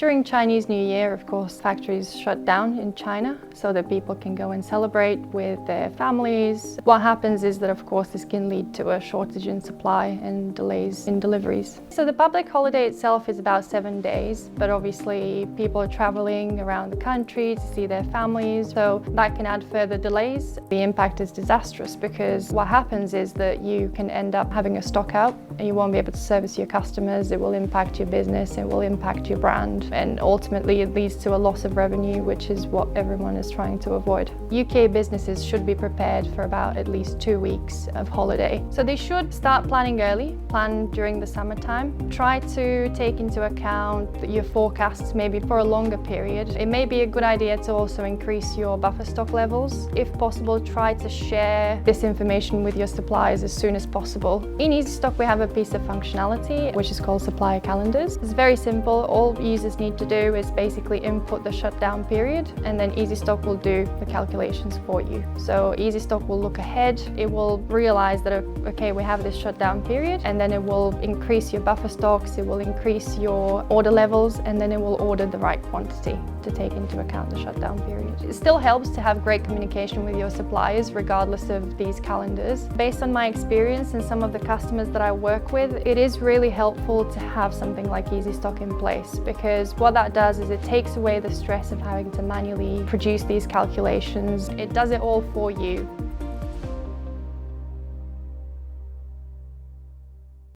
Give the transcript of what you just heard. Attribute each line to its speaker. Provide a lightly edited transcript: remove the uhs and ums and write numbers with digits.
Speaker 1: During Chinese New Year, of course, factories shut down in China so that people can go and celebrate with their families. What happens is that, of course, this can lead to a shortage in supply and delays in deliveries. So the public holiday itself is about 7 days, but obviously people are traveling around the country to see their families, so that can add further delays. The impact is disastrous because what happens is that you can end up having a stock out and you won't be able to service your customers. It will impact your business, it will impact your brand, and ultimately it leads to a loss of revenue, which is what everyone is trying to avoid. UK businesses should be prepared for about at least 2 weeks of holiday. So they should start planning early, plan during the summertime. Try to take into account your forecasts maybe for a longer period. It may be a good idea to also increase your buffer stock levels. If possible, try to share this information with your suppliers as soon as possible. In EasyStock we have a piece of functionality which is called supplier calendars. It's very simple. All users need to do is basically input the shutdown period, and then EasyStock will do the calculations for you. So EasyStock will look ahead. It will realize that, okay, we have this shutdown period, and then it will increase your buffer stocks, it will increase your order levels, and then it will order the right quantity to take into account the shutdown period. It still helps to have great communication with your suppliers regardless of these calendars. Based on my experience and some of the customers that I work with, it is really helpful to have something like EasyStock in place, because what that does is it takes away the stress of having to manually produce these calculations. It does it all for you.